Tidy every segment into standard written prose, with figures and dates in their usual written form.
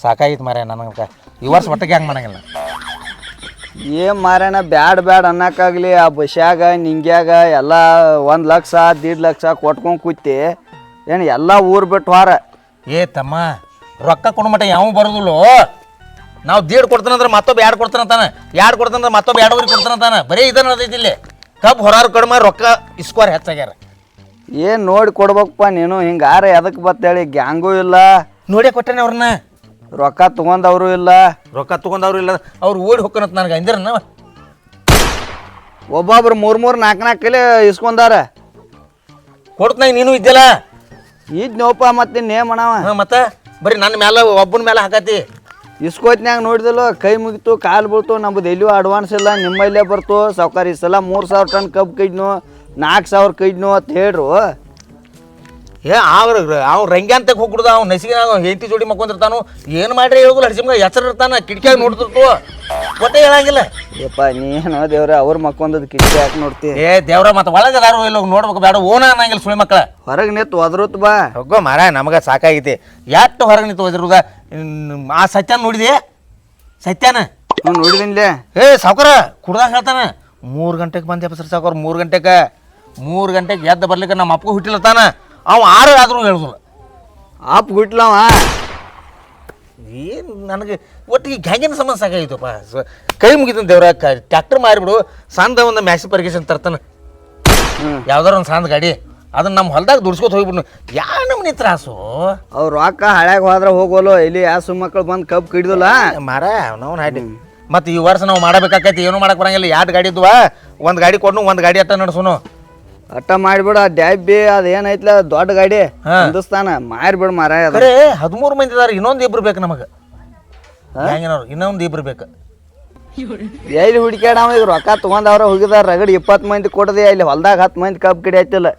ಸಾಕಾಗಿತ್ತು ಮಾರ್ಯ ನನಗೆ ಈ ವರ್ಷ ಒಟ್ಟಿಗೆ ಹಂಗೆ ಮಾಡಂಗಿಲ್ಲ. ಏನು ಮಾರ್ಯಾನ ಬ್ಯಾಡ ಅನ್ನಕ್ಕಾಗಲಿ ಆ ಬಸ್ಯಾಗ ನಿಂಗ್ಯಾಗ ಎಲ್ಲ 1 ಲಕ್ಷ 1.5 ಲಕ್ಷ ಕೊಟ್ಕೊಂಡು ಕೂತಿ ಏನು ಎಲ್ಲ ಊರು ಬಿಟ್ಟು ವಾರ. ತಮ್ಮ ರೊಕ್ಕ ಕೊಡ್ಮಟ ಯಾವ ಬರೋದಿಲ್ಲೋ. ನಾವು ದೀಡ್ ಕೊಡ್ತಾನಂದ್ರೆ ಮತ್ತೊಬ್ಬ 2 ಕೊಡ್ತಾನಂತಾನೆ, 2 ಕೊಡ್ತಾನಂದ್ರೆ ಮತ್ತೊಬ್ಬ 2 ಕೊಡ್ತಾನಂತಾನೆ. ಬರೀ ಇದನ್ನ ನಡೆದೈತಿ ಇಲ್ಲಿ. ಕಬ್ಬು ಹೊರಾರು ಕಡಿಮೆ, ರೊಕ್ಕ ಇಸ್ಕೋರ್ ಹೆಚ್ಚಾಗ್ಯಾರ. ಏನು ನೋಡಿ ಕೊಡ್ಬೇಕಪ್ಪ ನೀನು. ಹಿಂಗಾರ ಎದಕ್ಕೆ ಬತ್ತೇಳಿ ಗ್ಯಾಂಗೂ ಇಲ್ಲ, ನೋಡೇ ಕೊಟ್ಟೇನೆ ಅವ್ರನ್ನ. ರೊಕ್ಕ ತೊಗೊಂಡವರು ಇಲ್ಲ, ರೊಕ್ಕ ತೊಗೊಂಡವ್ರು ಇಲ್ಲ, ಅವ್ರು ಓಡಿ ಹೋಗ್ಕನತ್ ನನಗೆ ಅಂದಿರನ. ಒಬ್ಬೊಬ್ರು 3 4 ಕೈಲಿ ಇಸ್ಕೊಂಡಾರ. ಕೊಡ್ತಾನ ನೀನು ಇದ್ದಿಲ್ಲ ನೋಪ ಮತ್ತೆ ನೇಮ್ ಅಣ್ಣವ. ಮತ್ತೆ ಬರೀ ನನ್ನ ಮೇಲೆ ಒಬ್ಬನ ಮೇಲೆ ಹಾಕತಿ. ಇಸ್ಕೋತ್ನ್ಯಾಗ ನೋಡಿದಲ್ಲ ಕೈ ಮುಗಿತು ಕಾಲು ಬೀಳ್ತು. ನಮ್ಮದು ಎಲ್ಲಿಯೂ ಅಡ್ವಾನ್ಸ್ ಇಲ್ಲ, ನಿಮ್ಮಲ್ಲೇ ಬರ್ತು ಸಾವ್ಕಾರ. ಈ ಸಲ 3,000 ಟನ್ ಕಬ್ಬು ಕೈದ್ನು, 4,000 ಕೈದ್ನು ಅಂತ ಹೇಳ್ರು. ಅವ್ನು ರಂಗ್ಯ ಅಂತ ಹೋಗ್ಬಿಡ್ದ. ಅವ್ನು ನಸಿಗಿನಾಗ ಹೆಂಡತಿ ಜೋಡಿ ಮಕ್ಕೊಂದಿರ್ತಾನು. ಏನು ಮಾಡ್ರಿ ಹೇಳುದಿಲ್ಲ, ಹಡ್ಸಿಮ್ಗ ಹೆಸರು ಇರ್ತಾನ. ಕಿಟಕಿಯಾಗ ನೋಡ್ತಿರ್ತು, ಒಟ್ಟೆ ಹೇಳಂಗಿಲ್ಲ. ಯಪ್ಪ ನೀನು ದೇವ್ರ ಅವ್ರ ಮಕ್ಕೊಂದದ್ ಕಿಟಕಿ ಯಾಕೆ ನೋಡ್ತಿ? ದೇವ್ರ ಮತ್ತೆ ಒಳಗದಾರು ಇಲ್ಲ ನೋಡ್ಬೇಕು ಬೇಡ. ಓನ ಅನ್ನಂಗಿಲ್ಲ ಸುಳಿ ಮಕ್ಕಳ. ಹೊರಗೆ ನಿಂತು ಒದರುತ್ ಬಾ. ಹೋಗೋ ಮಾರ, ನಮಗೆ ಸಾಕಾಗೈತಿ. ಎಷ್ಟು ಹೊರಗೆ ನಿಂತು ಒದಿರುದ. ಆ ಸತ್ಯನ ನೋಡಿದೆ? ಸತ್ಯನ ನೋಡಿದಿನ್ಲೇ. ಸಾವ್ಕಾರ ಕುಡ್ದಾಗ ಹೇಳ್ತಾನ 3 ಗಂಟೆಗೆ ಬಂದೆ ಸರ್ ಸಾವ್ಕಾರ. 3 ಗಂಟೆಗೆ ಎದ್ದು ಬರ್ಲಿಕ್ಕೆ ನಮ್ಮ ಅಪ್ಪಗೂ ಹುಟ್ಟಿಲತ್ತಾನ. ಅವ 6 ಆದ್ರೂ ಹೇಳುದಿಲ್ಲ. ಆಪ್ ಗುಟ್ಲವ ಏನು ನನಗೆ ಒಟ್ಟಿಗೆ ಗ್ಯಾಂಗಿನ ಸಂಬಂಧ ಸಾಕಾಗಿತ್ತಪ್ಪ. ಕೈ ಮುಗಿತಂತ ದೇವ್ರ. ಟ್ಯಾಕ್ಟರ್ ಮಾರಿಬಿಡು, ಸಂದ ಒಂದು ಮ್ಯಾಸಿ ಪರ್ಗೇಶನ್ ತರ್ತಾನೆ. ಯಾವ್ದಾರ ಒಂದು ಸಂದ ಗಾಡಿ ಅದನ್ನ ನಮ್ಮ ಹೊಲ್ದಾಗ ದುಡ್ಸ್ಕೊತ ಹೋಗ್ಬಿಡ್ನು. ಯಾವ ನಮ್ನಿ ತ್ರಾಸು. ಅವ್ರು ರೊಕ್ಕ ಹಳ್ಯಾಗ ಹೋದ್ರೆ ಹೋಗೋಲು. ಇಲ್ಲಿ ಯಾವ ಸುಮ್ಮಕ್ಕಳು ಬಂದು ಕಬ್ಬು ಕಿಡ್ದಲ್ಲ ಮಾರ. ನಾವು ಹಾಡಿ ಮತ್ತು ಈ ವರ್ಷ ನಾವು ಮಾಡಬೇಕಾಕೈತಿ. ಏನೂ ಮಾಡಕ್ಕೆ ಬರಂಗಿಲ್ಲ. 2 ಗಾಡಿ ಇದ್ವಾ, 1 ಗಾಡಿ ಕೊಡ್ನು, 1 ಗಾಡಿ ಅಟ್ಟ ನಡೆಸೋನು. ಅಟ್ಟ ಮಾಡಿಬಿಡು. ಆ ಡ್ಯಾಬಿ ಅದು ಏನೈತ್ಲ ದೊಡ್ಡ ಗಾಡಿ ಹಿಂದೂಸ್ತಾನ ಮಾರಿಬಿಡು ಮಾರ. ಅದೇ 13 ಮಂದಿ ಇದಾರೆ. ಇನ್ನೊಂದು 2 ಬೇಕು ನಮಗೆ. ಹೆಂಗೇನವ್ರು ಇನ್ನೊಂದು 2 ಬೇಕು. ಎಲ್ಲಿ ಹುಡುಕ್ಯಾಡವ ಈಗ ರೊಕ್ಕ ತೊಗೊಂಡವ್ರ ಹೋಗಿದಾರ. ರಗಡಿ 20 ಮಂದಿ ಕೊಡದೆ. ಇಲ್ಲಿ ಹೊಲ್ದಾಗ 10 ಮಂದಿ ಕಬ್ಬು ಕಿಡಿ ಆಯ್ತಿಲ್ಲ.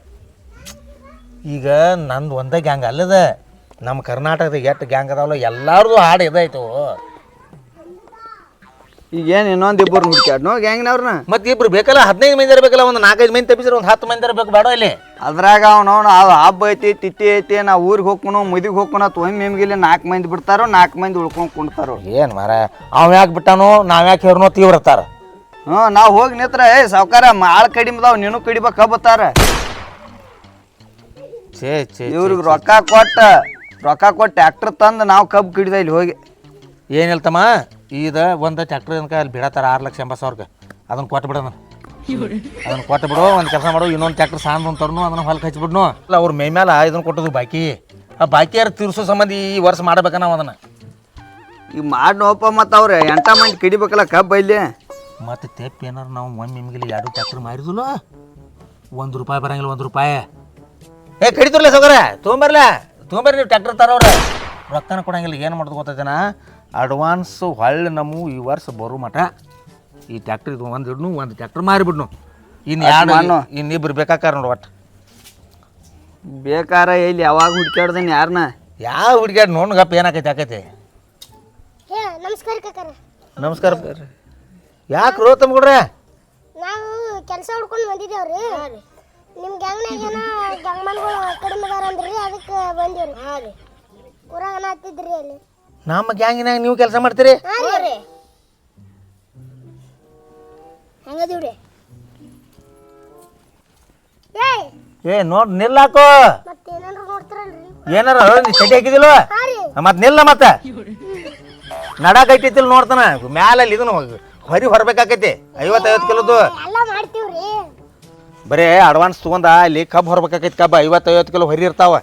ಈಗ ನಂದು ಒಂದೇ ಗ್ಯಾಂಗ್ ಅಲ್ಲದ. ನಮ್ಮ ಕರ್ನಾಟಕದಾಗ ಎಷ್ಟು ಗ್ಯಾಂಗ್ ಅದಾವಲ್ಲ ಎಲ್ಲಾರ್ದು ಹಾಡು ಇದಾಯ್ತು. ಈಗೇನು ಇನ್ನೊಂದು 2 ಹುಡುಕ್ಯಾಡ್ನು ಗ್ಯಾಂಗ್ನವ್ರನ್ನ. ಮತ್ತೆ 2 ಬೇಕಲ್ಲ. 15 ಮಂದಿ ಇರಬೇಕಲ್ಲ. ಒಂದು 4-5 ಮಂದಿ ತಪ್ಪಿಸ್ರೆ ಒಂದು 10 ಮಂದಿ ಇರಬೇಕು ಬೇಡ ಇಲ್ಲಿ. ಅದ್ರಾಗ ಅವ್ನು ಹಬ್ಬ ಐತಿ ತಿತ್ತಿ ಐತಿ ನಾವು ಊರಿಗೆ ಹೋಗ್ಕೊನು ಮದುವೆಗೆ ಹೋಗ್ಕೊನ ತೊಂಬಿಮ್ಗಿಲ್ಲಿ 4 ಮಂದಿ ಬಿಡ್ತಾರೋ, 4 ಮಂದಿ ಉಳ್ಕೊಂಡು ಕುಣ್ತಾರೋ. ಏನು ಮಾರ ಅವ್ ಯಾಕೆ ಬಿಟ್ಟಾನು ನಾವು ಯಾಕೆ ಹೇರ್ನೋ ತೀವ್ರತಾರ. ನಾವು ಹೋಗಿ ನಿಂತ್ರ ಸಾವ್ಕಾರ ಆಳು ಕಡಿಮದಾವ್ ನೀನು ಕಡಿಬೇಕು ಕಬ್ಬತ್ತಾರ. ಇವ್ರಿಗೆ ರೊಕ್ಕ ಕೊಟ್ಟು ಟ್ಯಾಕ್ಟರ್ ತಂದು ನಾವು ಕಬ್ಬು ಕಿಡಿದ ಇಲ್ಲಿ ಹೋಗಿ. ಏನು ಹೇಳ್ತಮ್ಮ, ಇದು ಒಂದು ಟ್ಯಾಕ್ಟರ್ ಅನ್ಕ ಅಲ್ಲಿ ಬಿಡತ್ತಾರ 6,80,000. ಅದನ್ನು ಕೊಟ್ಟು ಬಿಡೋಣ. ಅದನ್ನು ಕೊಟ್ಟು ಬಿಡು. ಒಂದು ಕೆಲಸ ಮಾಡು, ಇನ್ನೊಂದು ಟ್ಯಾಕ್ಟರ್ ಸಾಂದ್ ಒಂದು ತರ್ನು, ಅದನ್ನು ಹೊಲಕ್ಕೆ ಹಚ್ಚಿಬಿಡ್ನು. ಅಲ್ಲ ಅವ್ರ ಮೈ ಮೇಲೆ ಇದನ್ನು ಕೊಟ್ಟದು ಬಾಕಿ. ಆ ಬಾಕಿ ಯಾರು ತೀರ್ಸೋ ಸಂಬಂಧ ಈ ವರ್ಷ ಮಾಡ್ಬೇಕ ನಾವು ಅದನ್ನು. ಈಗ ಮಾಡಿ ನೋಪ. ಮತ್ತು ಅವ್ರು 8 ಮಂದಿ ಕಡಿಬೇಕಲ್ಲ ಕಬ್ಬು ಇಲ್ಲಿ. ಮತ್ತು ತೆಪ್ಪು ಏನಾರು ನಾವು ನಿಮ್ಗೆ 2 ಟ್ಯಾಕ್ಟರ್ ಮಾರಿದ್ಲು ₹1 ಬರಂಗಿಲ್ಲ. ₹1 ಕಡಿತಿರ್ಲ ಸೌಕರ ತೊಗೊಂಬರ್ರಿ ನೀವು ಟ್ಯಾಕ್ಟರ್ ತರೋರ. ರೊಕ್ಕನ ಕೊಡಂಗಿಲ್ಲ. ಏನು ಮಾಡೋದು ಗೊತ್ತೈತೇನ, ಅಡ್ವಾನ್ಸ್ ಹೊಳ್ಳಿ ನಮ್ಮ ಈ ವರ್ಷ ಬರೋ ಮಟ ಈ ಟ್ಯಾಕ್ಟರ್ ಇದು ಒಂದು ಇಡ್ನು, 1 ಟ್ಯಾಕ್ಟರ್ ಮಾರಿಬಿಡ್ನು. ಇನ್ನಿಬ್ರು ಬೇಕಾಕಾರ ನೋಡು. ಒಟ್ಟು ಬೇಕಾರ ಇಲ್ಲಿ ಯಾವಾಗ ಹುಡ್ಕ್ಯಾಡ್ದೇನೆ ಯಾರನ್ನ ಯಾವ ಹುಡುಗ್ಯಾಡ ನೋಡ್ಗಪ್ಪ ಏನಾಕೈತಿ ನಮಸ್ಕಾರ. ಯಾಕೆ ರೋ ತಮ್ಕೊಡ್ರೆ? ನಾವು ಕೆಲಸ ಹುಡ್ಕೊಂಡು ಬಂದಿದ್ದೇವ್ರಿ. ನಿಮ್ಮ ಗ್ಯಾಂಗ್ನಾಗ ಗ್ಯಾಂಗ್ಮನ್ಗಳು ಕಡಿಮೆ ಅದಾರ ಅಂದ್ರಿ, ಅದಕ್ಕೆ ಬಂದೇವ್ರಿ. ಊರಾಗ ಹತ್ತಿದ್ರಿ ಅಲ್ಲಿ. ನಮ್ಮ ಗ್ಯಾಂಗಿನಾಗ ನೀವು ಕೆಲಸ ಮಾಡ್ತೀರಿ? ಹೆಂಗದೀವ್ರಿ? ನೋಡ್ ನಿಲ್ಲಾಕೋ. ಮತ್ತೇನಾರು ನೋಡ್ತಾರಲ್ರಿ? ಏನಾರ ನೀ ಚಟಿ ಹಾಕಿದಿಲ್ವ? ಮತ್ತೆ ನಿಲ್ಲ. ಮತ್ತೆ ನಡಾಕೈತಿಲ್ ನೋಡ್ತಾನ ಮ್ಯಾಲಲ್ಲಿ ಇದನ್ನು ಹೊರಬೇಕಾಕೈತಿ 50-50 ಕಿಲೋದು. ಎಲ್ಲ ಮಾಡ್ತೀವ್ರಿ. ಬರೇ ಅಡ್ವಾನ್ಸ್ ತಗೊಂಡ ಅಲ್ಲಿ ಕಬ್ಬು ಹೊರಬೇಕಾಕೈತಿ. ಕಬ್ಬು 50-50 ಕಿಲೋ ಹೊರಿ ಇರ್ತಾವ.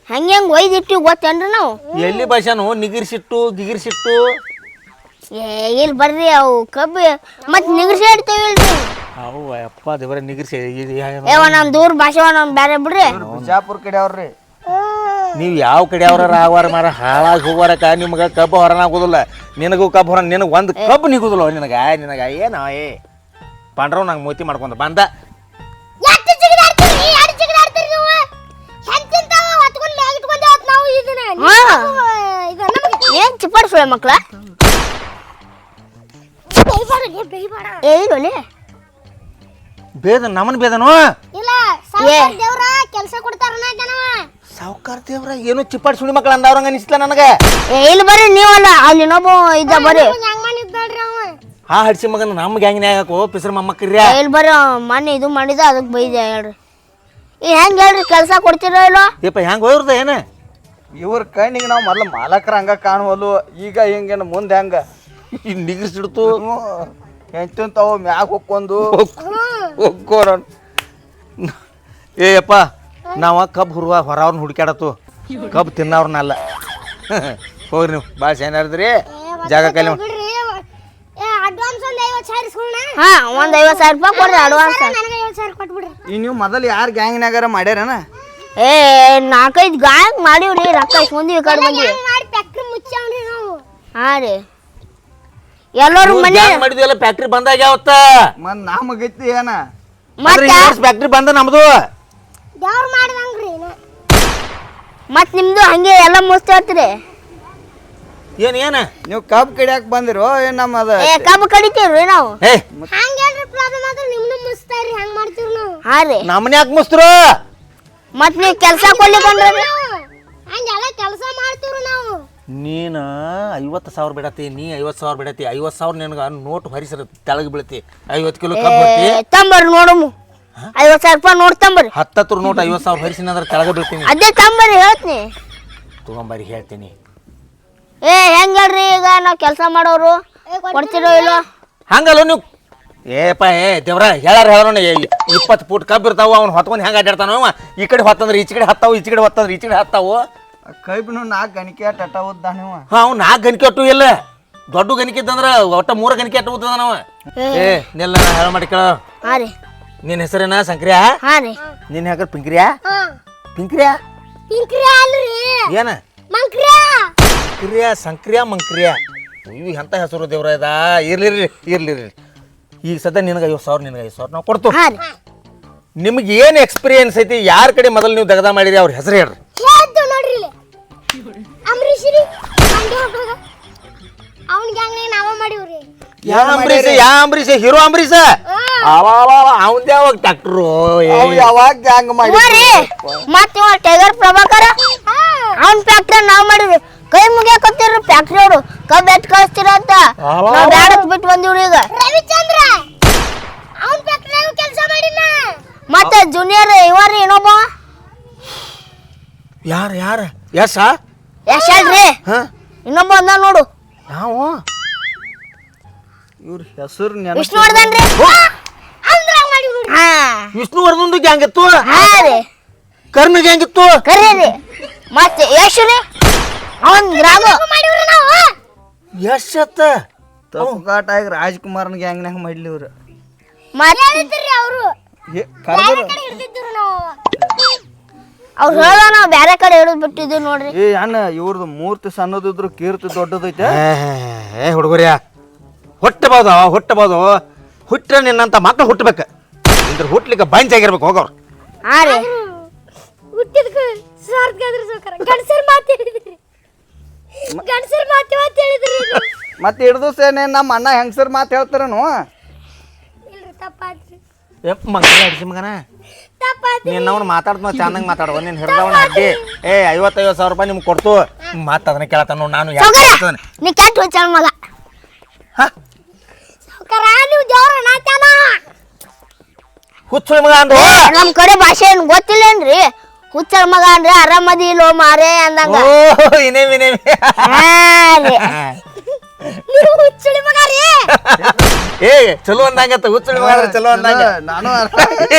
ಹಂಗೆ ಒಯ್ದಿಟ್ಟು ಗೊತ್ತೇನ್ರಿ ನಾವು? ಎಲ್ಲಿ ಭಾಷಾನು ನಿಗಿರ್ಸಿಟ್ಟು ಗಿಗಿರ್ಸಿಟ್ಟು. ಇಲ್ಲಿ ಬರ್ರಿ ಅವು ಕಬ್ಬು ಮತ್ತೆ ನಿಗಿರ್ಸಿ ಇಡ್ತೇವಿಲ್ರಿ. ಅವು ಅಪ್ಪ ದೇವರ ನಿಗಿರ್ಸಿ. ನಮ್ ದೂರ ಭಾಷೆ ನಮ್ ಬೇರೆ ಬಿಡ್ರಿ. ಬಿಜಾಪುರ ಕಡೆ ಅವ್ರಿ. ನೀವು ಯಾವ ಕಡೆ ಅವ್ರ ಆವಾರ ಮಾರ ಹಾಳಾಗಿ ಹೋಗ್ವಾರಕ ನಿಮ್ಗೆ ಕಬ್ಬು ಹೊರನಾಗೋದಿಲ್ಲ. ನಿನಗೂ ಕಬ್ಬು ಹೊರ, ನಿನಗೆ ಒಂದು ಕಬ್ಬು ನಿಗೋದಿಲ್ಲ. ನಿನಗೆ ಏನೋ ಪಾಂಡ್ರವ್ ನಂಗೆ ಮೋತಿ ಮಾಡ್ಕೊಂಡ ಬಂದ. ಏನ್ ಚಿಪ್ಪಾಡ್ಸುಳೆ ಮಕ್ಳ ಏನಿಲ್ಲ ಬೇದ ನಮ್ಮನ್ ಬೇದನು ಇಲ್ಲ ಸಾವ್ಕಾರ್ ದೇವ್ರ ಕೆಲಸ ಕೊಡ್ತಾರ ಸಾವುಕಾರ ದೇವ್ರ ಏನೋ ಚಿಪ್ಪಾಡಿ ಸುಳಿ ಮಕ್ಕಳು ಅಂದವ್ರಂಗ ಅನಿಸ್ಲ ನನಗೆ. ಇಲ್ಲಿ ಬರ್ರಿ ನೀವಲ್ಲ ಅಲ್ಲಿ ಇನ್ನೊಬ್ಬ ಇದ್ದ ಬರ್ರಿ ಹಾ ಹಡ್ಸಿ ಮಗನ ನಮ್ಮ ಗ್ಯಾಂಗ್ನ್ಯಾಗ ಯಾಕೋ ಪಿಸ್ರ ಮೊಮ್ಮಕ್ಕ್ರಿ. ಇಲ್ಲಿ ಬರ್ರಿ ಮೊನ್ನೆ ಇದು ಮಾಡಿದ ಅದಕ್ಕೆ ಬೈದೆ ಹೇಳ್ರಿ. ಈ ಹೆಂಗ್ ಹೇಳ್ರಿ ಕೆಲಸ ಕೊಡ್ತೀರ ಇಲ್ಲ ಏಪ ಹೆಂಗ್ ಹೋಯ್ರದ ಏನ ಇವ್ರ ಕಣ್ಣಿಗೆ ನಾವು ಮೊದ್ಲು ಮಾಲಕರ ಹಂಗ ಕಾಣುವಲ್ಲು, ಈಗ ಹಿಂಗೇನು ಮುಂದೆ ಹೆಂಗ ನಿಗರ್ಸಿಡ್ತು ಹೆಂಚಂತಾವ ಮ್ಯಾಗ ಹೊಕ್ಕೊಂದು ಹೋಗೋರ. ಏಯಪ್ಪ ನಾವ ಕಬ್ಬು ಹೊರವ್ರನ್ನ ಹುಡುಕ್ಯಾಡತ್ತು, ಕಬ್ಬು ತಿನ್ನವ್ರನ್ನಲ್ಲ. ಹೋಗ್ರಿ ನೀವು ಭಾಳ ಚೆನ್ನಾರ್ದ್ರಿ ಜಾಗ ಕೈಲಿ. ಹಾ ಒಂದ್ 50,000 ರೂಪಾಯಿ ಕೊಡ್ರಿ ಅಡ್ವಾನ್ಸ್. ಈ ನೀವು ಮೊದಲು ಯಾರು ಗ್ಯಾಂಗ್ನಾಗಾರ ಮಾಡ್ಯಾರನ? ಏ 4-5 ಗಾಯಕ್ ಮಾಡಿವ್ರಿ, ರೊಕ್ಕ ಇಸ್ಕೊಂದಿವಿ ಈ ಕಡೆ ಬಂದಿವಿ. ಹಾ ರೀ ಎಲ್ಲರೂ ಮನೆ ಮಾಡಿದ್ವಲ್ಲ ಫ್ಯಾಕ್ಟ್ರಿ ಬಂದಾಗ ಯಾವತ್ತ ಮತ್ ನಮಗೈತಿ ಏನ ಫ್ಯಾಕ್ಟ್ರಿ ಬಂದ ನಮ್ದು ಮತ್ ನಿಮ್ದು ಹಂಗೆ ಎಲ್ಲ ಮುಚ್ಚಿರ್ತೀರಿ. ಏನ್ ಏನ ನೀವು ಕಬ್ಬು ಕಡಿಯಾಕ ಬಂದಿರೋ ಏನ್ ನಮ್ಮದ ಕಬ್ಬು ಕಡಿತೀವ್ರಿ ನಾವು. ಹಾ ರೀ ನಮ್ಮನೆ ಯಾಕೆ ಮುಸ್ತರು ಮತ್ ನೀವ್ ಕೆಲ್ಸ ಕೊಡ್ಲಿಕ್ಕಂದ್ರಿ ಕೆಲಸ ಮಾಡ್ತೀವ್ರಿ ನಾವು. ನೀನು 50,000 ಬಿಡತಿ, ನೀ 50,000 ಬಿಡತಿ. 50,000 ನಿನಗೆ ನೋಟ್ ಹೊರಿಸಿರ ತೆಳಗೆ ಬೀಳತಿ. 50 ಕಿಲೋ ಕಬ್ಬು ಬರ್ತಿ ತಂಬರ್ರಿ ನೋಡಮು 50,000 ರೂಪಾಯಿ ನೋಡ್ ತಂಬರ್ರಿ. 10 ನೋಟ್ 50,000 ಹೊರಿಸಿನ ಅಂದ್ರೆ ತೆಳಗೆ ಬೀಳ್ತೀನಿ. ಅದೇ ತಂಬರ್ರಿ ಹೇಳ್ತೀನಿ. ತಗೊಂಬರಿ ಹೇಳ್ತೀನಿ. ಏ ಹೆಂಗ್ ಹೇಳ್ರಿ ಈಗ ನಾವ್ ಕೆಲ್ಸ ಮಾಡೋರು ಕೊಡ್ತಿರೋ ಇಲ್ವೋ? ಹಂಗಲ್ಲ ನೀವು ಏಪ ದೇವ್ರ ಹೇಳೋಣ 20 ಫೂಟ್ ಕಬ್ಬು ಇರ್ತಾವ, ಅವ್ನು ಹೊತ್ಕೊಂಡು ಹೆಂಗೆ ಅಡ್ಡಾಡ್ತಾನ ಅವ. ಈ ಕಡೆ ಹೊತ್ತಂದ್ರೆ ಈಚೆ ಕಡೆ ಹತ್ತಾವು, ಈಚೆ ಕಡೆ ಹೊತ್ತಂದ್ರೆ ಈಚೆ ಕಡೆ ಹತ್ತಾವು. ಕೈಬಿನು 4 ಗಣಿಕೆ ಟಟ ಉದ್ದ ನೀವು. ಹಾ ಅವ್ನು 4 ಗಣಿಕೆ ಒಟ್ಟು ಇಲ್ಲ, ದೊಡ್ಡ ಗಣಿಕೆ ಇದ್ದಂದ್ರೆ ಒಟ್ಟ 3 ಗಣಿಕೆ ಅಟ್ಟು ಉದ್ದದ ನಾವ. ನಿಲ್ಲ ಹೇಳ ಮಾಡಿ ಕೇಳ. ಹಾ ರೀ ನಿನ್ನ ಹೆಸರೇನ ಸಂಕ್ರಿಯಾ? ಹಾ ರೀ ನಿನ್ನ ಹೆಸರು ಪಿಂಕ್ರಿಯಾ? ಪಿಂಕ್ರಿಯಾ ಏನ ಸಂಕ್ರಿಯಾ ಮಂಕ್ರಿಯಾ ಇವು ಎಂತ ಹೆಸರು ದೇವ್ರ ಇದ. ಇರ್ಲಿ ಈಗ ಸದ್ಯ ನಿನಗೆ 50,000 ನಿನಗೆ 50,000 ನಾವು ಕೊಡ್ತು. ನಿಮ್ಗೆ ಏನು ಎಕ್ಸ್ಪೀರಿಯನ್ಸ್ ಐತಿ, ಯಾರ ಕಡೆ ಮೊದಲು ನೀವು ದಗದ ಮಾಡಿರಿ ಅವ್ರ ಹೆಸರು ಹೇಳ್ರಿ. ನೋಡ್ರಿ ಅವ್ನ ಗ್ಯಾಂಗ್ನಾಗ ನಾವ ಮಾಡಿವ್ರಿ. ಯಾ ಅಂಬರೀಷ ಹೀರೋ ಅಂಬರೀಷ ಅವಂದ ಯಾವಾಗ ಟ್ಯಾಕ್ಟ್ರು ಯಾವಾಗ ಗ್ಯಾಂಗ್ ಮಾಡಿ ಮತ್ ಟೈಗರ್ ಪ್ರಭಾಕರ ಅವ್ನ ಫ್ಯಾಕ್ಟ್ರಿ ನಾವ್ ಮಾಡಿವ್ರಿ. ಕೈ ಮುಗಿಯಾಕತ್ತೀರಿ ಫ್ಯಾಕ್ಟ್ರಿ ಅವರು ಕಬ್ಬ್ ಎಟ್ ಕಳಿಸ್ತೀರ ಅಂತ ನಾವ್ ಬ್ಯಾಡತ್ ಬಿಟ್ಟು ಬಂದಿವ್ರಿ. ಈಗ ರವಿಚಂದ್ರ ಅವ್ನ ಫ್ಯಾಕ್ಟರಿಯಾಗ ಕೆಲಸ ಮಾಡಿನ. ಮತ್ತೆ ಜೂನಿಯರ್ ಇವರಿ ಇನ್ನೊಬ್ಬ ಯಾರು ಎಸ್ ಹೇಳ್ರಿ ಇನ್ನೊಬ್ಬ ಅಂದ ನೋಡು ನಾವು ಇವ್ರ ಹೆಸರು ವಿಷ್ಣುವರ್ಧನ್ ರೀ. ವಿಷ್ಣುವರ್ಧನ್ ಗ್ಯಾಂಗ್ ಇತ್ತು, ಹಾ ರೀ ಕರ್ನ ಗ್ಯಾಂಗ್ ಇತ್ತು. ಕರೀ ರೀ. ಮತ್ತೆ ಯಶ್ ರೀ ಅವನ್ ಗ್ರಾಮ ಯಶ್ ಅತ್ತ ತಪ್ಪುಗಾಟಾಗಿ ರಾಜ್ಕುಮಾರ್ನ ಗ್ಯಾಂಗ್ನಾಗ ಮಾಡ್ಲಿ ಇವ್ರು. ಮತ್ತೆ ಅವರು ಹಿಡ್ದಿದ್ರು ನಾವು. ಅವ್ರು ಹೇಳ ನಾವ್ ಬ್ಯಾರೆ ಕಡೆ ಹಿಡಿದ್ ಬಿಟ್ಟಿದ್ವಿ ನೋಡ್ರಿ. ಅಣ್ಣ ಇವ್ರದ್ದು ಮೂರ್ತಿ ಸಣ್ಣದಿದ್ರು ಕೀರ್ತಿ ದೊಡ್ಡದೈತೆ. ಹುಡುಗರ್ಯ ಹುಟ್ಟಬಹುದು ಹುಟ್ಟ ನಿನ್ನಂತ ಮಕ್ಕಳು ಹುಟ್ಟಬೇಕು, ಇದ್ರ ಹುಟ್ಲಿಕ್ಕೆ ಬಂಚಾಗಿರ್ಬೇಕು ಹೋಗೋರು. ಹಾ ರೀ ಹುಟ್ಟಿದ್ಕ ಸ್ವಾರ್ಥಗಾದ್ರ ಸೌಕರ ಗಂಡಸರ್ ಮಾತು ಹೇಳಿದ್ರಿ, ಗಂಡಸರ್ ಮಾತು ಹೇಳಿದ್ರಿ. ಮತ್ತೆ ಹಿಡ್ದು ಸೇನೆ ನಮ್ಮ ಅಣ್ಣ ಹೆಂಗಸರ್ ಮಾತು ಹೇಳ್ತಾರನು. ಇಲ್ರಿ ತಪ್ಪಾತ್ರಿ. ಅಡಿಸಿ ಮಗನ ನೀನು ಅವ್ನು ಮಾತಾಡ್ತ ಚೆನ್ನಾಗಿ ಮಾತಾಡುವ. ನೀನು ಹಿಡ್ದವನ ಅಡ್ಡಿ 50,000 ರೂಪಾಯಿ ನಿಮ್ಗೆ ಕೊಡ್ತು. ಮತ್ತೆ ಅದನ್ನ ಕೇಳತ್ತಾನ ನಾನು ನೀ ಕೆಟ್ಟ ಹುಚ್ಚ ಮಗ. ಸೌಕರ ನೀವು ಜೋರ ನಾಟ್ಯಾನ ಹುಚ್ಚು ಮಗ ಅಂದ್ರು. ನಮ್ ಕಡೆ ಭಾಷೆ ಏನ್ ಗೊತ್ತಿಲ್ಲೇನ್ರಿ? ಹುಚ್ಚಳ ಮಗ ಅಂದ್ರೆ ಆರಾಮದಿ ಇಲ್ಲೋ ಮಾರೇ ಅಂದಂಗ. ನೀವು ಹುಚ್ಚುಳಿ ಮಗ ರೀ. ಚಲೋ ಅಂದಂಗತ್ತ ಹುಚ್ಚುಳಿ ಮಗ ಚಲೋ ಅಂದಂಗ. ನಾನು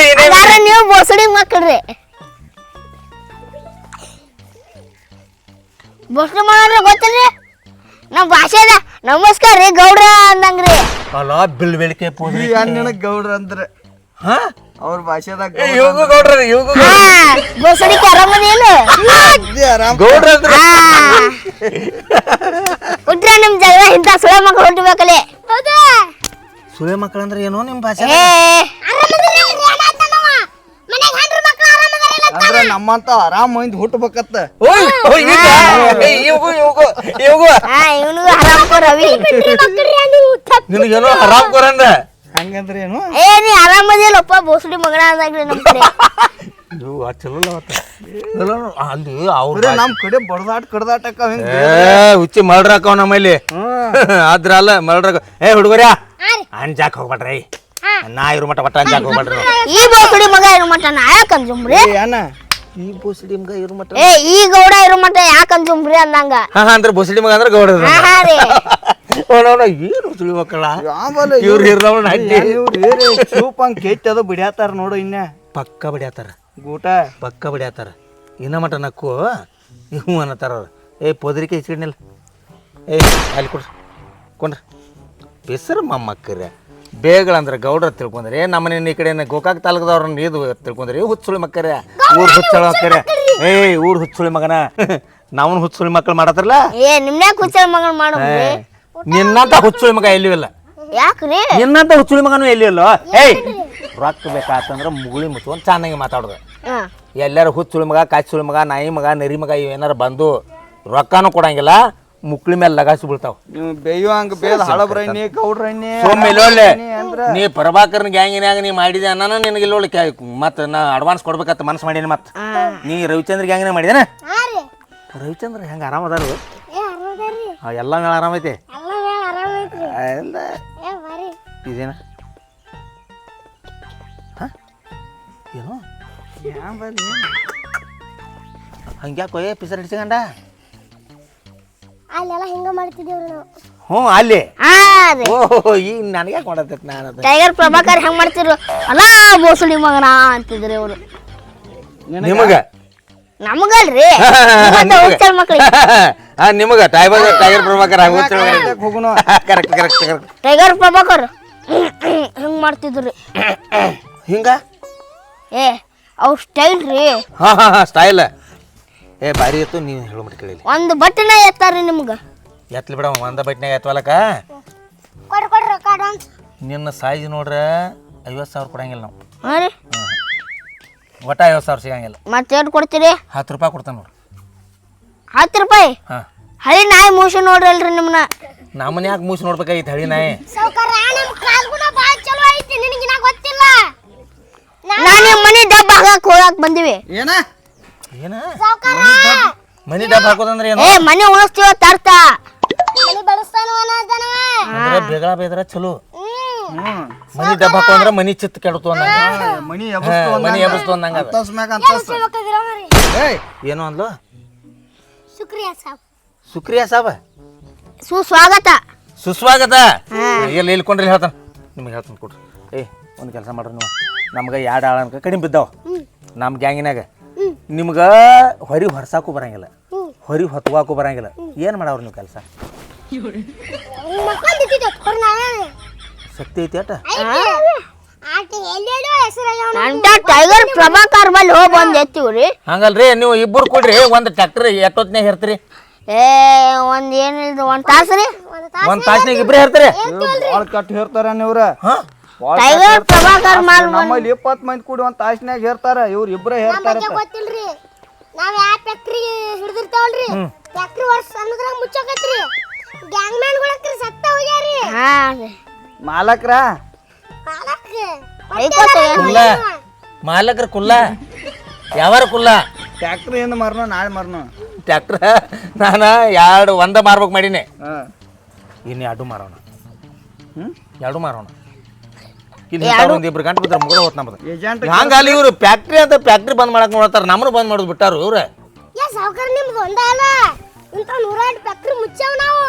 ನೀವು ಬೋಸಡಿ ಮಕ್ಕಳ್ರಿ. ಬೋಸಡಿ ಮಾಡ್ರಿ ಗೊತ್ತಲ್ರಿ ನಮ್ ಭಾಷೆ ಅದ. ನಮಸ್ಕಾರ ರೀ ಗೌಡ್ರ ಅಂದಂಗ್ರಿ. ಅಲ್ಲ ಬಿಲ್ ಬೆಳಿಕೆ ಈ ಅಣ್ಣನ ಗೌಡ್ರ ಅಂದ್ರೆ ಅವ್ರ ಭಾಷೆದಾಗ ಬೋಸಡಿ ಆರಾಮದಿ ಏನು ಗೌಡ್ರ ಹುಟ್ರೆ ನಿಮ್ ಜಗಳ ಇಂಥ ಸುಳೆ ಮಕ್ಕಳು ಹುಟ್ಟಬೇಕಲ್ಲಿ. ಹೌದಾ ಸುಳೆ ಮಕ್ಕಳು ಅಂದ್ರೆ ಏನೋ ನಿಮ್ ಭಾಷೆ ಅಂದ್ರೆ ನಮ್ಮ ಅಂತ ಆರಾಮ್ ಮಂದಿ ಹುಟ್ಟಬೇಕತ್ತ. ಇವ್ಗು ಇವನಿಗೂ ಆರಾಮ್ ರವಿ ನಿನಗೇನೋ ಆರಾಮ್ ಕೊರಂದ ಹಂಗಂದ್ರೆ ಏನು? ಏ ನೀ ಆರಾಮದಿಲ್ಲಪ್ಪ ಬೋಸಡಿ ಮಗನ ಅಂದಾಗ್ಲಿ ನಮ್ಮ ಕಡೆ. ಚಲೋ ಅಲ್ಲಿ ಅವ್ರ ನಮ್ ಕಡೆ ಬಡದಾಟ ಕಡ್ದಾಟಕ್ಕ ಹುಚ್ಚಿ ಮಳ್ರಾಕವ್ ನಮ್ಮಲ್ಲಿ ಆದ್ರ ಅಲ್ಲ ಮಳ್ರಾಕ. ಹುಡುಗರ್ಯಾ ಅಂಜಾಕ್ ಹೋಗ್ಬೇಡ್ರಿ, ನಾ ಇರೋ ಮಟ್ಟ ಒಟ್ಟ ಅಂಜಾಕ್ ಹೋಗ್ಬೇಡ್ರಿ. ಈ ಬೋಸಡಿ ಮಗ ಇರೋ ಮಟ್ಟ ನಾ ಯಾಕೆ ಅಂಜುಮ್ರಿ? ಅಣ್ಣ ಈ ಬೋಸಡಿ ಮಗ ಇರೋ ಮಟ್ಟ ಈ ಗೌಡ ಇರೋ ಮಟ್ಟ ಯಾಕೆ ಅಂಜುಮ್ರಿ ಅಂದಂಗ. ಅಂದ್ರೆ ಬೋಸಡಿ ಮಗ ಅಂದ್ರೆ ಗೌಡ ರೀ ಏನು ಸುಳಿ ಮಕ್ಕಳ ಇವ್ರು ಹಿರ್ದವನ ಹಡ್ಡಿ ಸೂಪಂಗ್ ಕೇತ್ ಅದು ಬಿಡ್ಯಾತಾರ ನೋಡು. ಇನ್ನ ಪಕ್ಕ ಬಡಿಯಾತಾರ, ಗೂಟ ಪಕ್ಕ ಬಡಿಯಾತಾರ. ಇನ್ನ ಮಟ ನಕ್ಕು ಹ್ಞೂ ಅನ್ನತ್ತಾರ ಅವ್ರು. ಪೋದರಿಕೆ ಇಸ್ಕಿಡ್ನಿಲ್ಲ. ಅಲ್ಲಿ ಕೊಂಡ್ರಿ ಹೆಸರು ಮೊಮ್ಮಕ್ಕರ್ರೆ ಬೇಗಳಂದ್ರೆ ಗೌಡ್ರ ತಿಳ್ಕೊಂಡ್ರಿ. ನಮ್ಮನೆ ಈ ಕಡೆ ಗೋಕಾಕ್ ತಾಲೂಕದವ್ರನ್ನ ಇದು ತಿಳ್ಕೊಂಡ್ರಿ ಹುಚ್ಚುಳಿ ಮಕ್ಕರ್ರೆ, ಊರ್ ಹುಚ್ಚಳ ಮಕ್ಕರ್ರೆ. ಊರ್ ಹುಚ್ಚುಳಿ ಮಗನ ನಾವನ್ ಹುಚ್ಚುಳಿ ಮಕ್ಕಳು ಮಾಡತ್ತಾರಲ್ಲ. ನಿಮ್ನ್ಯಾಕ ಹುಚ್ಚಳ ಮಗನ ಮಾಡ್ರಿ? ನಿನ್ನಂತ ಹುಚ್ಚುಳಿ ಮಗ ಎಲ್ಲಿವಿಲ್ಲ. ಯಾಕ್ರಿ? ನಿನ್ನಂತ ಹುಚ್ಚುಳಿ ಮಗನು ಎಲ್ಲಿಲ್ಲ. ರೊಕ್ಕ ಬೇಕಾತಂದ್ರೆ ಮುಗುಳಿ ಮುಚ್ಕೊಂಡು ಚೆನ್ನಾಗಿ ಮಾತಾಡೋದು. ಎಲ್ಲಾರು ಹುಚ್ಚುಳಿ ಮಗ, ಕಾಚುಳಿ ಮಗ, ನಾಯಿ ಮಗ, ನರಿ ಮಗ ಇವೇನಾರ ಬಂದು ರೊಕ್ಕನೂ ಕೊಡಂಗಿಲ್ಲ, ಮುಕ್ಳಿ ಮೇಲೆ ಲಗಾಸಿ ಬೀಳ್ತಾವ. ನೀವು ಬೇಯುವಂಗ ಬೇದ ಹಳಬ್ರಣ್ಣಿ ಗೌಡ್ರಣ್ಣಿ ಸೋಮ್ಮೇಲೆ ನೀ ಪ್ರಭಾಕರ್ನ ಗ್ಯಾಂಗಿನ್ಯಾಗ ನೀ ಮಾಡಿದೆ ಅನ್ನ ನಿನಗೆ ಇಲ್ಲೊಳ್ಳಿ ಮತ್ತೆ ನಾ ಅಡ್ವಾನ್ಸ್ ಕೊಡ್ಬೇಕತ್ತ ಮನಸ್ಸು ಮಾಡೀನಿ. ಮತ್ತೆ ನೀ ರವಿಚಂದ್ರ ಗ್ಯಾಂಗಿನ ಮಾಡಿದೇನ? ರವಿಚಂದ್ರ ಹೆಂಗ ಆರಾಮ ಅದಾರು? ಎಲ್ಲ ಮೇಳ ಆರಾಮೈತಿ. ಇದೇನ ಏನು ಹಂಗ್ಯಾಕೋ ಪಿಸರ್ ಹಿಡ್ಸಂಡ? ಅಲ್ಲೆಲ್ಲ ಹಿಂಗ ಮಾಡ್ತಿದ್ದೇವ್ರಿ ನಾವು. ಹ್ಞೂ ಅಲ್ಲಿ ಓಹೋ ಈಗ ನನಗೆ ಯಾಕೆ ಮಾಡತ್ತೈತಿ ನಾನು ಟೈಗರ್ ಪ್ರಭಾಕರ್ ಹೆಂಗ್ ಮಾಡ್ತಿರು ಅಲ್ಲ ಬೋಸಡಿ ಮಗನ ಅಂತಿದ್ರಿ ಅವರು. ನಿಮಗ ನಮಗಲ್ರಿ ಹುಚ್ಚಳ ಮಕ್ಳಿಗೆ. ನಿಮಗ ಟೈಗರ್ ಪ್ರಭಾಕರ್ ಹೋಗುಣ. Correct correct correct. Tiger Prabhakar ಹೆಂಗ್ ಮಾಡ್ತಿದ್ರಿ ಹಿಂಗ ಅವ್ರ ಸ್ಟೈಲ್ ರೀ. ಹಾ ಸ್ಟೈಲ್ ಭಾರಿ ಇತ್ತು. ನೀವು ಹೇಳೋ ಕೇಳಿ ಒಂದು ಬಟ್ಟೆನ ಎತ್ತಾರ್ರಿ ನಿಮ್ಗ. ಎತ್ಲಿ ಬಿಡ ಒಂದ ಬಟ್ನ್ಯಾಗ ಎತ್ತವಲಕ. ಕೊಡ್ರಿ ರೊಕ್ಕ ಅಡ್ವಾನ್ಸ್. ನಿನ್ನ ಸೈಜ್ ನೋಡ್ರೆ 50,000 ಕೊಡಂಗಿಲ್ಲ ನಾವು. ಹಾಂ ರೀ ಒಟ್ಟ 50,000 ಸಿಗಂಗಿಲ್ಲ. ಮತ್ತೆ ಎಷ್ಟು ಕೊಡ್ತೀರಿ? 10 ರೂಪಾಯಿ ಕೊಡ್ತಾನೆ ನೋಡ್ರಿ. 10 ರೂಪಾಯಿ? ಹಾಂ ಹಳಿ ನಾಯಿ ಮೂಸಿ ನೋಡ್ರಲ್ರಿ ನಿಮ್ಮನ್ನ. ನಮ್ಮನ್ನ ಯಾಕೆ ಮೂಸಿ ನೋಡ್ಬೇಕಾಗಿತ್ತು ಹಳಿ ನಾಯಿ? ಸೌಕರ್ಯ ನಮ್ಮ ಕಾಲ್ಗುಣ ಭಾಳ ಚಲೋ ಐತಿ, ನಿನಗಿನ ಗೊತ್ತಿಲ್ಲ. ನಾನು ನಿಮ್ಮ ಮನೆ ಡಬ್ಬ ಹಾಕಕ್ ಹೋಗಕ್ ಬಂದಿವಿ. ಏನ ಏನ ಮನಿ ಡಬ್ಬ ಹಾಕೋದಂದ್ರೆ ಏನು? ಮನೆ ಉಳಿಸ್ತೀವ ತರ್ತ ಮನಿ ಬಳಸ್ತಾನವ ಅನ್ನದನವ. ಅಂದ್ರೆ ಬೇಗಳ ಬೇದ್ರ ಚಲೋ. ಮನಿ ಡಬ್ಬ ಹಾಕೋ ಅಂದ್ರೆ ಮನಿ ಚಿತ್ತ ಕೆಡತು ಅಂದಂಗ, ಮನಿ ಮನಿ ಎಬ್ಬಿಸ್ತು ಅಂದಂಗ. ಏನು ಅಂದ್ಲು? ಶುಕ್ರಿಯಾ ಸಾಬ್. ಸುಕ್ರಿಯಾ ಸಾಬ ಸುಸ್ವಾಗತ. ಸುಸ್ವಾಗತ. ಎಲ್ಲಿ ಇಲ್ಕೊಂಡ್ರಿ ಹೇಳ್ತಾನೆ ನಿಮಗೆ ಹೇಳ್ತಾನೆ ಕೊಡ್ರಿ. ಒಂದು ಕೆಲಸ ಮಾಡ್ರಿ ನೀವು, ನಮ್ಗೆ 2 ಆಳ ಅನ್ಕ ಕಡಿಮೆ ಬಿದ್ದಾವ ನಮ್ಮ ಗ್ಯಾಂಗಿನಾಗ. ನಿಮ್ಗೆ ಹೊರಿ ಹೊರ್ಸಾಕು ಬರಂಗಿಲ್ಲ, ಹೊರಿ ಹೊತ್ವಾಕು ಬರಂಗಿಲ್ಲ. ಏನು ಮಾಡವ್ರಿ ನೀವು ಕೆಲಸ? ಶಕ್ತಿ ಐತಿ ಅಟ ಟೈಗರ್ ಪ್ರಭಾಕರ್ ಬಲ್ಲಿ ಹೋಗಿ ಬಂದು ಎತ್ತೀವ್ರಿ. ಹಂಗಲ್ರಿ, ನೀವು ಇಬ್ಬರು ಕೊಡ್ರಿ ಒಂದು ಟ್ರ್ಯಾಕ್ಟರ್ ಎಷ್ಟೊತ್ತಿನಾಗ ಹೇರ್ತೀರಿ? ಒಂದ್ ಏನಿಲ್ರಿ 1 ತಾಸು ರೀ. 1 ತಾಸ್ನಾಗ ಇಬ್ರೇ ಹೇರ್ತೀರಿ? ಭಾಳ ಕಟ್ ಹೇರ್ತಾರ ಇವ್ರ. ಟೈಗರ್ ಪ್ರಭಾಕರ್ ನಮ್ಮಲ್ಲಿ 20 ಮಂದಿ ಕೂಡಿ 1 ತಾಸ್ನ್ಯಾಗ ಹೇರ್ತಾರ, ಇವ್ರು ಇಬ್ರೇ ಹೇರ್ತಾರ. ಗೊತ್ತಿಲ್ರಿ, ನಾವ್ ಯಾವ ಫ್ಯಾಕ್ಟ್ರಿ ಹಿಡಿದಿರ್ತಾವಲ್ರಿ, ಫ್ಯಾಕ್ಟ್ರಿ ವರ್ಷ ಅನ್ನೋದ್ರಾಗ ಮುಚ್ಚಕತ್ರಿ. ಗ್ಯಾಂಗ್ ಮ್ಯಾನ್ ಗಳಕ್ರಿ ಸತ್ತ ಹೋಗ್ಯಾರಿ. ಮಾಲಕ್ರ ಕುಲ್ಲ ಮಾಲಕ್ರ ಕುಲ್ಲ ಯಾವಾರ ಕುಲ್ಲ ಟ್ಯಾಕ್ಟ್ರಿ ಏನು ಮಾರ್ನೋ ನಾಳೆ ಮಾರ್ನೋ ಟ್ಯಾಕ್ಟ್ರ ನಾನು 2 ಒಂದ ಮಾರ್ಬೇಕು ಮಾಡೀನಿ. ಇನ್ನು 2 ಮಾರೋಣ, 2 ಮಾರೋಣ. ಇಲ್ಲಿ ಒಂದು 2 ಗಂಟೆ ಬಿದ್ರೆ ಮುಗಿದ ಹೋತ್ ನಮ್ಮದು. ಹಂಗಲ್ಲಿ ಇವ್ರು ಫ್ಯಾಕ್ಟ್ರಿ ಅಂತ ಫ್ಯಾಕ್ಟ್ರಿ ಬಂದ್ ಮಾಡಕ್ ನೋಡ್ತಾರ, ನಮ್ಮನ್ನು ಬಂದ್ ಮಾಡೋದು ಬಿಟ್ಟಾರು ಇವ್ರ. ಸಾವುಕಾರ ನಿಮ್ದು ಒಂದ ಅಲ್ಲ, ಇಂತ 108 ಫ್ಯಾಕ್ಟ್ರಿ ಮುಚ್ಚಾವ್ ನಾವು.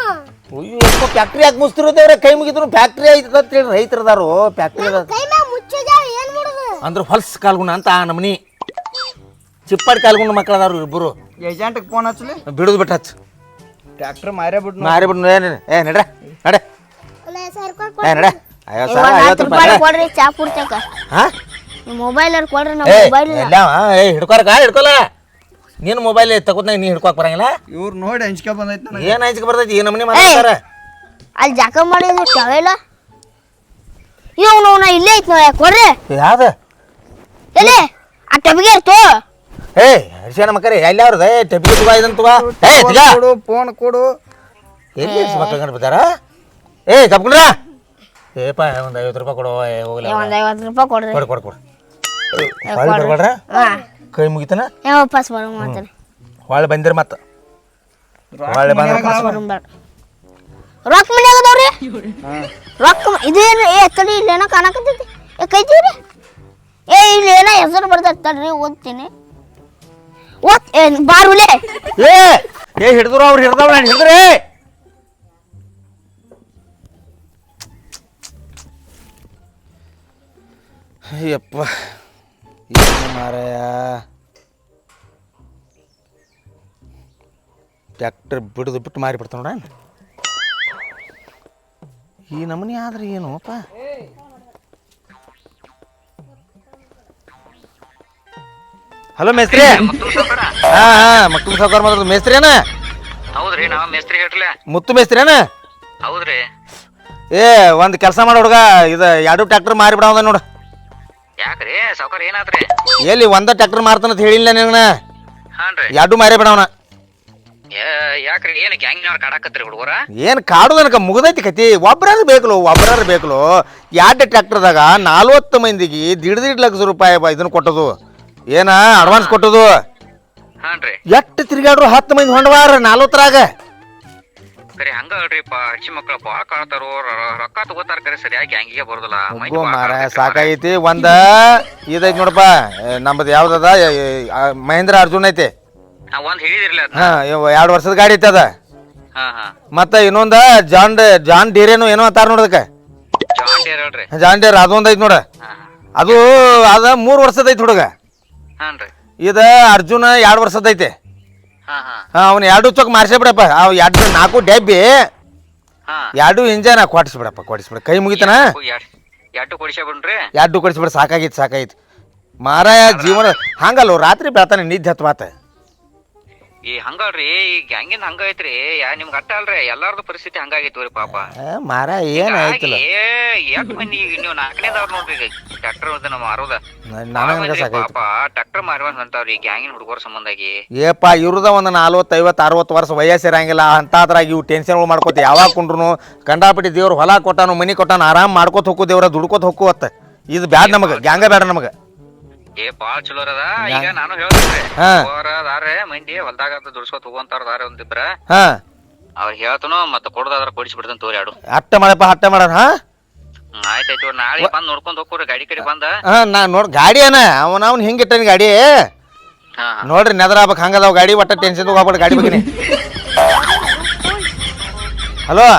ಅಯ್ಯೋ ಫ್ಯಾಕ್ಟ್ರಿ ಯಾಕೆ ಮುಚ್ತಿರೋದೇವ್ರೆ? ಕೈ ಮುಗಿದ್ರು ಫ್ಯಾಕ್ಟ್ರಿ ಐತದ ಅಂತೇಳಿ ರೈತರದಾರು. ಫ್ಯಾಕ್ಟ್ರಿ ಕೈ ಮ್ಯಾಗ ಮುಚ್ಚೋದ್ಯಾವ ಏನ್ ಮಾಡುದು? ಅಂದ್ರೆ ಹೊಲ್ಸ್ ಕಾಲ್ಗುಣ ಅಂತ ನಮ್ಮನಿ ಚಿಪ್ಪಾಡಿ ಕಾಲ್ಗುಣ ಮಕ್ಳು ಅದಾರು ಇಬ್ಬರು. ಏಜೆಂಟ್ಗೆ ಫೋನ್ ಹಚ್ಚಲಿ, ಬಿಡುದು ಬಿಟ್ಟು ಹಚ್ಚ. ಟ್ಯಾಕ್ಟ್ರ್ ಮಾರೇ ಬಿಟ್ಟು ನಡ್ರ ನಡೆ ನಡೆ. 10 ರೂಪಾಯಿ ಕೊಡ್ರಿ ಚಾ ಕುಡ್ತಕ. ಮೊಬೈಲ್ ಕೊಡ್ರಿ. ನಮ್ಮ ಮೊಬೈಲ್ ಹಿಡ್ಕೊಲ. ನೀನು ಮೊಬೈಲ್ ತಗೋದ್ನಾಗ ನೀ ಹಿಡ್ಕೊಕ್ ಬರಂಗಿಲ್ಲ. ಇವ್ರು ನೋಡಿ ಅಂಜಿಕೆ ಬಂದೈತಿ ನನಗೆ. ಏನ್ ಅಂಜಿಕೆ ಬರ್ತೈತಿ? ಈ ನಮ್ಮನೆ ಮಾಡ್ತಾರ ಅಲ್ಲಿ ಜಾಕ ಮಾಡಿದ್ರು ಟವೆಲ್ಲ ಇವ್ ನಾ ಇಲ್ಲೇ ಐತ್ ನೋಡಿ ಕೊಡ್ರಿ. ಯಾವ್ದ ಎಲ್ಲಿ ಆ ಟಬಿಗೆ ಇರ್ತು ಏ ಹರ್ಷನ ಮಕ್ಕರಿ ಎಲ್ಲಿ ಅವ್ರದ ಟೆಪಿಗೆ ತುಗ ಇದಂತುವ ಏ ತಿಗ ಕೊಡು ಫೋನ್ ಕೊಡು. ಎಲ್ಲಿ ಮಕ್ಕಳು ಕಂಡು ಬರ್ತಾರ ಏ ತಪ್ಕೊಂಡ್ರ ಏಪ ಒಂದು 50 ರೂಪಾಯಿ ಕೊಡು ಹೋಗ್ಲಿ ಒಂದು 50 ರೂಪಾಯಿ ಕೊಡ್ರಿ. ಕೊಡು ಕೊಡು ಕೊಡು ಹೊಳ್ಳಿ ಬರ್ಬೇಡ್ರ ಕೈ ಮುಗಿತನ ವಾಪಸ್ ಬರೋ ಮಾತಾನೆ ಹೊಳ್ಳಿ ಬಂದಿರ ಮತ್ತೆ ಹೊಳ್ಳಿ ಬಂದ ರೊಕ್ಕ ಮನ್ಯಾಗ ಅದಾವ್ರಿ ರೊಕ್ಕ ಇದೇನು ಏ ತಡಿ ಇಲ್ಲೇನೋ ಕಾಣಕತ್ತೈತಿ ಏ ಕೈತೀವ್ರಿ ಏ ಇಲ್ಲಿ ಏನೋ ಹೆಸರು ಬರ್ತೈತೆ ತಡ್ರಿ ಓದ್ತೀನಿ ಬಾರುಲೆ ಏ ಹಿಡಿದ್ರು ಅವ್ರು ಹಿಡ್ದವ್ ನಾನು ಹಿಡಿದ್ರಿ ಅಯ್ಯಪ್ಪ ಏನು ಮಾರಾಯ ಟ್ಯಾಕ್ಟರ್ ಬಿಟ್ಟು ಮಾರಿ ಬಿಡ್ತಾವ ನೋಡ ಈ ನಮೂನಿ ಆದ್ರೆ ಏನು ಅಪ್ಪ ಹಲೋ ಮೇಸ್ತ್ರಿ ಮಕ್ಳು ಸಾವುಕಾರ ಮಾತಾಡೋದು ಮೇಸ್ತ್ರಿನ ಹೌದ್ರಿ ನಾವ್ ಮೇಸ್ತ್ರಿ ಹೇಳ್ರಲ್ಲ. ಮುತ್ತು ಮೇಸ್ತ್ರಿನ ಹೌದ್ರಿ ಏ ಒಂದು ಕೆಲಸ ಮಾಡ ಹುಡುಗ ಇದು 2 ಟ್ಯಾಕ್ಟರ್ ಮಾರಿ ಬಿಡೋದ ನೋಡು ಯಾಕ್ರಿ ಸಾವ್ಕಾರ ಏನಾದ್ರಿ? ಎಲ್ಲಿ ಒಂದ ಟ್ಯಾಕ್ಟರ್ ಮಾರ್ತಾನ ಅಂತ ಹೇಳಿಲ್ಲ ನಿನ್ನ ಹಾನ್ರಿ 2 ಮಾರಿ ಬಿಡವನ ಯಾಕ್ರಿ ಏನ್ ಗ್ಯಾಂಗಿನವ್ರ ಕಾಡಾಕತ್ರಿ ಹುಡುಗರ? ಏನು ಕಾಡು ನನಗೆ ಮುಗ್ದೈತಿ ಕತಿ ಒಬ್ಬರಾರು ಬೇಕಲು 2 ಟ್ಯಾಕ್ಟರ್ದಾಗ 40 ಮಂದಿಗೆ 1.5 ಲಕ್ಷ ರೂಪಾಯಿ ಇದನ್ನ ಕೊಟ್ಟದು ಏನ ಅಡ್ವಾನ್ಸ್ ಕೊಟ್ಟದು ಹಾನ್ರಿ ಎಷ್ಟು ತಿರ್ಗಾಡ್ರು 10 ಮಂದಿ ಹೊಂಡವಾರ 40ರಾಗ ಕರೆ ಹಂಗ ಹೇಳ್ರಿಪ್ಪ ಹಚ್ಚಿ ಮಕ್ಳ ಬಾಳ ಕಾಳ್ತಾರೋ ರೊಕ್ಕ ತಗೋತಾರ ಕರೆ ಸರಿಯಾಗಿ ಗ್ಯಾಂಗಿಗೆ ಬರೋದಿಲ್ಲ. ಮಾರ ಸಾಕಾಗೈತಿ ಒಂದ ಇದೈತಿ ನೋಡಪ್ಪ ನಮ್ಮದು ಯಾವ್ದದ ಮಹೇಂದ್ರ ಅರ್ಜುನ್ ಐತಿ ಒಂದ್ ಹೇಳಿದಿರ್ಲಿ ಅದ್ನ. ಹಾ 2 ವರ್ಷದ ಗಾಡಿ ಐತಿ ಅದ ಹಾ ಹಾ ಮತ್ತ ಇನ್ನೊಂದ ಜಾನ್ ಡೇರೇನು ಏನೋ ಅಂತಾರ ನೋಡದಕ್ಕ ಜಾನ್ ಡೇರ್ ಹೇಳ್ರಿ. ಜಾನ್ ಡೇರ್ ಅದೊಂದ್ ಐತಿ ನೋಡ ಹಾ ಅದು ಅದ 3 ವರ್ಷದ ಐತಿ ಹುಡುಗ ಹಾನ್ರಿ ಇದ ಅರ್ಜುನ 2 ವರ್ಷದ ಐತಿ ಹಾ ಹಾ ಅವ್ನು 2 ಚೊಕ್ ಮಾರ್ಸೇ ಬಿಡಪ್ಪ ಅವ್ 4 ಡೆಬ್ಬಿ ಹಾ 2 ಇಂಜನ್ ಕೊಡಿಸ್ಬಿಡ ಕೈ ಮುಗಿತನ ಎಟ್ಟು ಕೊಡಿಸೇ ಬಿಡ್ರಿ. 2 ಕೊಡಿಸ್ಬಿಡ ಸಾಕಾಗೈತಿ ಮಾರಾಯ ಜೀವನ ಹಂಗಲ್ಲ ರಾತ್ರಿ ಬೆಳತಾನೆ ನಿದ್ದೆ ಹತ್ತು ಮಾತ ಈ ಹಂಗಲ್ರಿ ಈ ಗ್ಯಾಂಗಿಂದ ಹಂಗ ಐತ್ರಿ ನಿಮ್ಗೆ ಅಟ್ಟ ಅಲ್ರಿ ಎಲ್ಲಾರ್ದು ಪರಿಸ್ಥಿತಿ ಹಂಗಾಗೈತಿ ಪಾಪ. ಮಾರ ಏನ್ ಆಯ್ತಲ್ಲ ಎಷ್ಟ್ ಮಂದಿ ನೀವು 4ನೇದವ್ರು ನೋಡ್ರಿ ಟ್ರ್ಯಾಕ್ಟರ್ ಮಾರೋದ ನನಗ ಸಾಕಾಯ್ತು ಪಾಪ ಟ್ರ್ಯಾಕ್ಟರ್ ಮಾರುವಂತ ಹೊಂಟಾವ್ರಿ ಗ್ಯಾಂಗಿನ ಹುಡುಗರ ಸಂಬಂಧಾಗಿ. ಏಪ ಇವ್ರದ ಒಂದು 40 50 60 ವರ್ಷ ವಯಸ್ಸಿರಂಗಿಲ್ಲ ಅಂತಾದ್ರಾಗ ಇವು ಟೆನ್ಷನ್ ಮಾಡ್ಕೋತ ಯಾವಾಗ ಕುಂಡ್ರು ಕಂಡಾಪಟ್ಟಿ ದೇವ್ರು ಹೊಲ ಕೊಟ್ಟಾನು ಮನಿ ಕೊಟ್ಟಾನು ಆರಾಮ್ ಮಾಡ್ಕೋತ ಹೋಗು ದೇವ್ರ ದುಡ್ಕೋತ ಹೋಗುವತ್ತ ಇದು ಬ್ಯಾಡ ನಮಗ ಗ್ಯಾಂಗ ಬೇಡ ನಮಗ. ಬಾಳ್ ಚಲೋ ಅದ ಈಗ ನಾನು ಹೇಳ್ತೇನ್ರಿ ಹಾ. ದಾರೆ ಮಂದಿ ಹೊಲ್ದಾಗ ದುಡ್ಸ್ಕೊತ ಹೋಗುವಂತಾರ ದಾರೆ ಒಂದಿಬ್ರ ಹಾ ಅವ್ರ ಹೇಳ್ತನು ಮತ್ತ ಕೊಡೋದಾದ್ರ ಕೊಡಿಸ್ಬಿಡ್ತಾನ ತೋರಿ 2. ಅಟ್ಟ ಮಾಡ ಹಾ ಆಯ್ತಾಯ್ತು ನಾಳೆ ಬಂದ್ ನೋಡ್ಕೊಂಡ್ ಹೋಗ್ರಿ ಗಾಡಿ ಕಡೆ ಬಂದ. ಹಾ ನಾ ನೋಡ್ ಗಾಡಿ ಅನ ಅವನ್ ಹಿಂಗಿಟ್ಟನಿ ಗಾಡಿ ಹಾ ನೋಡ್ರಿ ನೆದರಾಬಕ್ ಹಂಗದಾವ ಗಾಡಿ ಒಟ್ಟ ಟೆನ್ಷನ್ ತಗೋಬೇಡ ಗಾಡಿ ಬಗ್ಗೆ. ಹಲೋ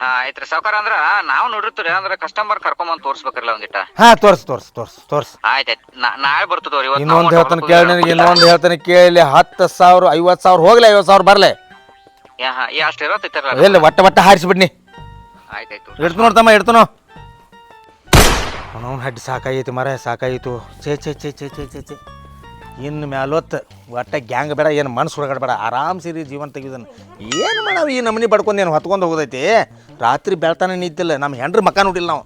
ಹಾ ಆಯ್ತ್ರಿ ಸಾವ್ಕಾರ ಅಂದ್ರ ನಾವ್ ನೋಡಿರ್ತೀರಿ ಅಂದ್ರ ಕಸ್ಟಮರ್ ಕರ್ಕೊಂಬಂದ್ ತೋರ್ಸ್ಬೇಕ್ರಲ್ಲ ಒಂದಿಟ್ಟ. ಹಾ ತೋರ್ಸ್ ಆಯ್ತಾಯ್ತು ನಾಳೆ ಬರ್ತದವ್ರಿ ಇನ್ನೊಂದು ಹೇಳ್ತಾನೆ ಕೇಳಿ ನನಗೆ ಇನ್ನೊಂದು ಹೇಳ್ತಾನೆ ಕೇಳಿ 10,000 50,000 ಹೋಗ್ಲಿ 50,000 ಬರ್ಲೆ ಅಷ್ಟ್ ಇರತ್ತೈತಲ್ಲ. ಎಲ್ಲಿ ಒಟ್ಟ ಹಾರಿಸ್ಬಿಡ್ನಿ ಆಯ್ತಾಯ್ತು ಇಡ್ತು ನೋಡ್ತಮ್ಮ ಇಡ್ತನೋ ಅವನವ್ನ ಹಡ್ಡಿ ಸಾಕಾಗೈತಿ ಮರ ಸಾಕಾಯಿತು ಚೇ ಇನ್ನು ಮ್ಯಾಲೊತ್ತು ಒಟ್ಟ ಗ್ಯಾಂಗ್ ಬೇಡ ಏನು ಮನ್ಸು ಹೊರಗಡೆ ಬೇಡ ಆರಾಮ್ ಸೇರಿ ಜೀವನ ತೆಗಿದನು ಏನು ಮಾಡವು ಈ ನಮನಿ ಬಡ್ಕೊಂಡು ಏನು ಹೊತ್ಕೊಂಡು ಹೋಗೋದೈತಿ ರಾತ್ರಿ ಬೆಳ್ತಾನೆ ನಿಂತಿಲ್ಲ ನಮ್ಮ ಹೆಂಡ್ರ ಮಕ್ಕ ನೋಡಿಲ್ಲ ನಾವು